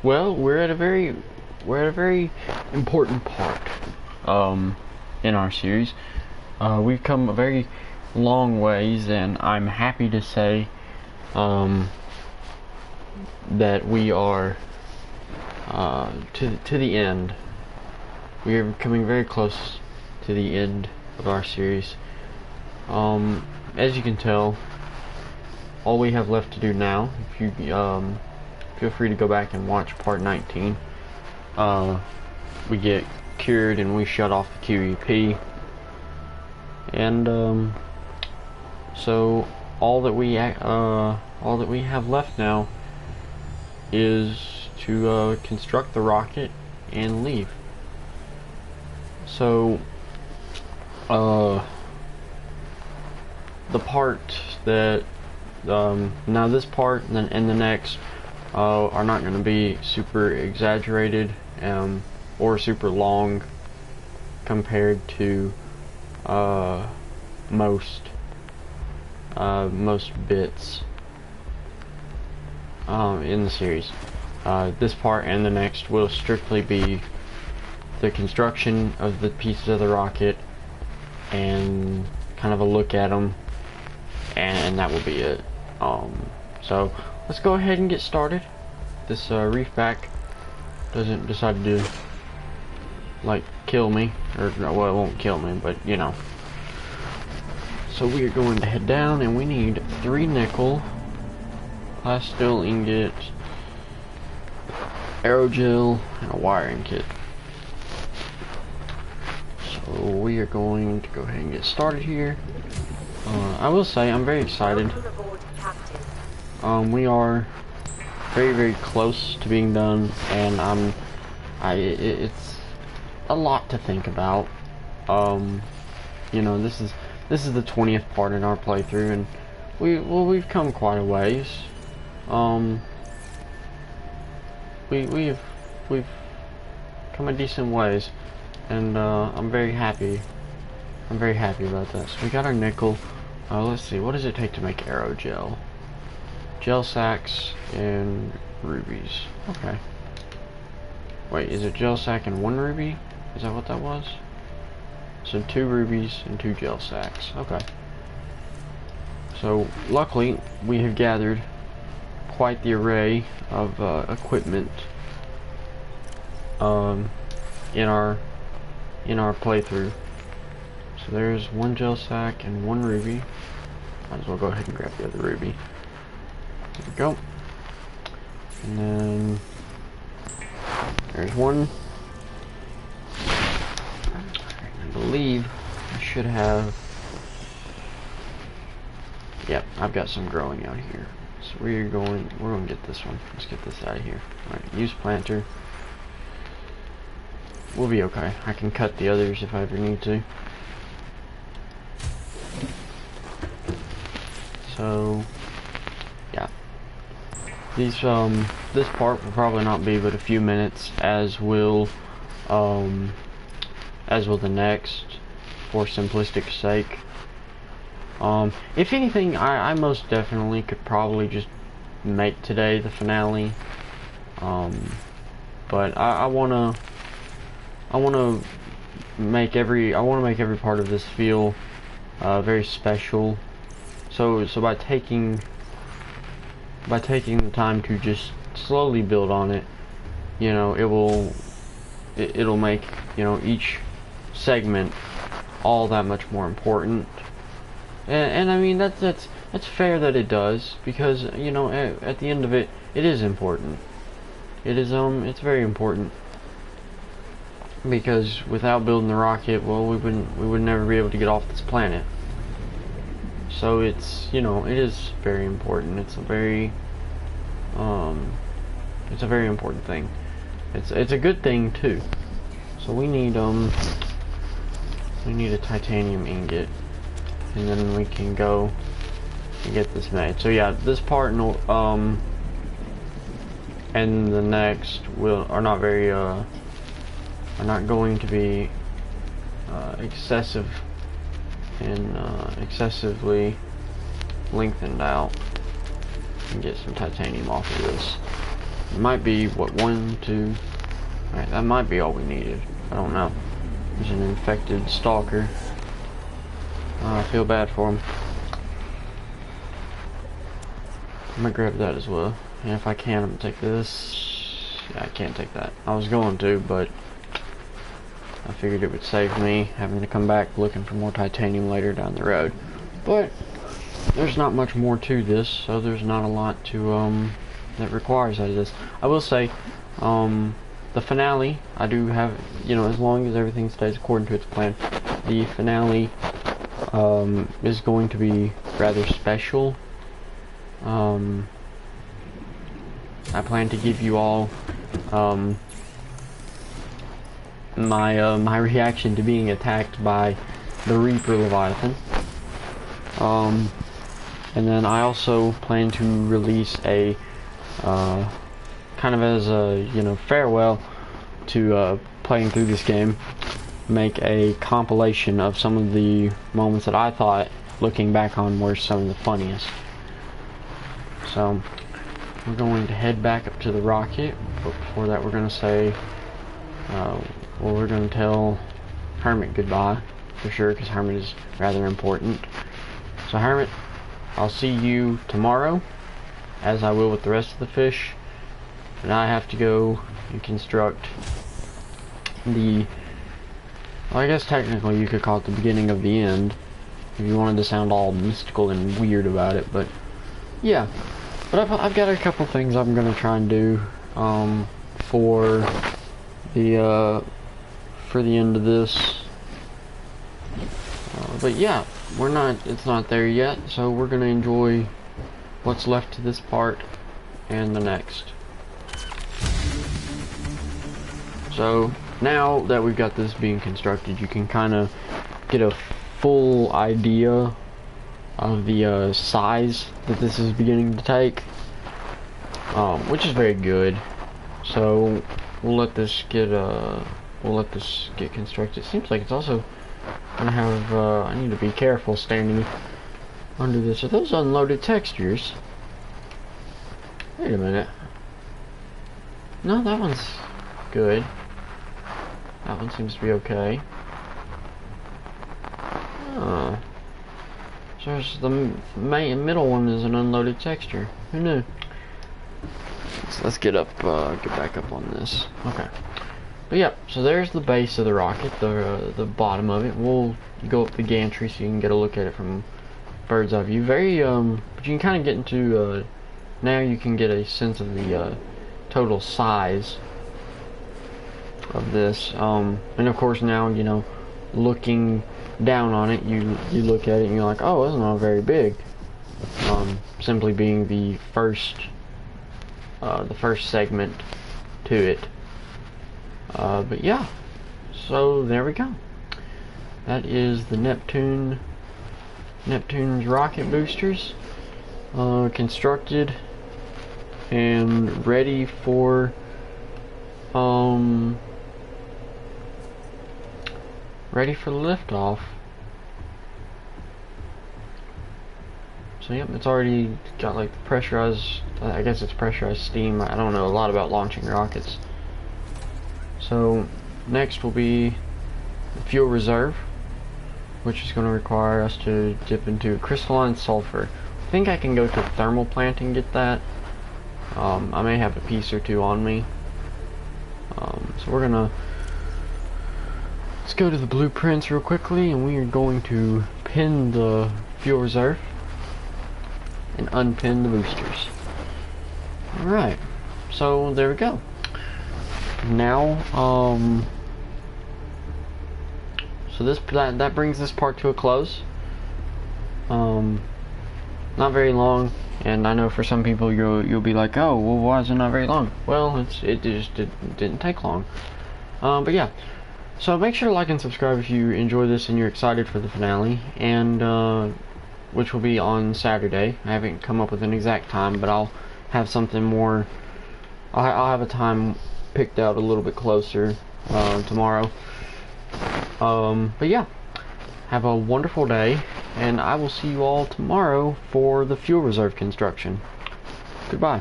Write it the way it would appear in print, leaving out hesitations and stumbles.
Well, we're at a very important part in our series. We've come a very long ways, and I'm happy to say that we are to the end. We are coming very close to the end of our series. As you can tell, all we have left to do now, if you feel free to go back and watch part 19. We get cured and we shut off the QEP, and so all that we have left now is to construct the rocket and leave. So the part that now this part and the next are not going to be super exaggerated or super long compared to most bits in the series. This part and the next will strictly be the construction of the pieces of the rocket and kind of a look at them, and that will be it. So let's go ahead and get started. This reefback doesn't decide to like kill me, or well, it won't kill me, but you know. So we are going to head down, and we need 3 nickel, plasteel ingot, aerogel, and a wiring kit. So we are going to go ahead and get started here. I will say I'm very excited. We are very close to being done, and it's a lot to think about. You know, this is the 20th part in our playthrough, and we've come quite a ways. We've come a decent ways, and I'm very happy. I'm very happy about that. So we got our nickel. Let's see, what does it take to make aerogel? Gel sacks and rubies. Okay. Wait, is it gel sack and 1 ruby? Is that what that was? So 2 rubies and 2 gel sacks. Okay. So luckily we have gathered quite the array of equipment in our playthrough. So there's 1 gel sack and 1 ruby. Might as well go ahead and grab the other ruby. There we go. And then there's 1. I believe I should have. Yep, I've got some growing out here. So we're going to get this one. Let's get this out of here. Alright, use planter. We'll be okay. I can cut the others if I ever need to. So yeah. These this part will probably not be but a few minutes, as will the next, for simplistic sake. If anything, I most definitely could probably just make today the finale. But I wanna make every part of this feel very special. So by taking the time to just slowly build on it, you know, it'll make, you know, each segment all that much more important. And I mean that's fair that it does, because you know at the end of it, it is important. It is it's very important, because without building the rocket, well, we would never be able to get off this planet. So it's, you know, it is very important. It's a very important thing. It's a good thing too. So we need a titanium ingot, and then we can go and get this made. So yeah, this part and the next are not very are not going to be excessive and excessively lengthened out, and get some titanium off of this. It might be, what, 1, 2... Alright, that might be all we needed. I don't know. There's an infected stalker. I feel bad for him. I'm gonna grab that as well. And if I can, I'm gonna take this. Yeah, I can't take that. I was going to, but I figured it would save me having to come back looking for more titanium later down the road. But there's not much more to this, so there's not a lot to that requires out of this. I will say, the finale, I do have, you know, as long as everything stays according to its plan, the finale is going to be rather special. I plan to give you all my reaction to being attacked by the Reaper Leviathan. And then I also plan to release a kind of as a, you know, farewell to playing through this game, make a compilation of some of the moments that I thought, looking back on, were some of the funniest. So we're going to head back up to the rocket, but before that we're going to say, well, we're going to tell Hermit goodbye, for sure, because Hermit is rather important. So Hermit, I'll see you tomorrow, as I will with the rest of the fish, and I have to go and construct the, well, I guess technically you could call it the beginning of the end, if you wanted to sound all mystical and weird about it, but yeah. But I've got a couple things I'm gonna try and do for the end of this. But yeah, it's not there yet, so we're gonna enjoy what's left to this part and the next. So now that we've got this being constructed, you can kind of get a full idea of the size that this is beginning to take, which is very good. So we'll let this get constructed. It seems like it's also gonna have I need to be careful standing under this. Are those unloaded textures? Wait a minute. No, that one's good. That one seems to be okay. So the middle one is an unloaded texture. Who knew? So let's get back up on this. Okay. But yeah, so there's the base of the rocket, the bottom of it. We'll go up the gantry so you can get a look at it from bird's eye view. Very but you can kind of get into now you can get a sense of the total size of this. And of course now, you know, looking down on it, you look at it and you're like, oh, it's not very big. Simply being the first segment to it. But yeah, so there we go. That is the Neptune's rocket boosters, constructed and ready for liftoff. So yep, it's already got like pressurized, I guess it's pressurized steam. I don't know a lot about launching rockets. So next will be the fuel reserve, which is going to require us to dip into crystalline sulfur. I think I can go to a thermal plant and get that. I may have a piece or two on me. So let's go to the blueprints real quickly, and we are going to pin the fuel reserve and unpin the boosters. Alright, so there we go. Now, so that brings this part to a close. Not very long, and I know for some people you'll be like, oh, well, why is it not very long? Well, it just didn't take long. But yeah, so make sure to like and subscribe if you enjoy this and you're excited for the finale, and which will be on Saturday. I haven't come up with an exact time, but I'll have something more. I'll have a time picked out a little bit closer tomorrow. But yeah, have a wonderful day, and I will see you all tomorrow for the fuel reserve construction. Goodbye.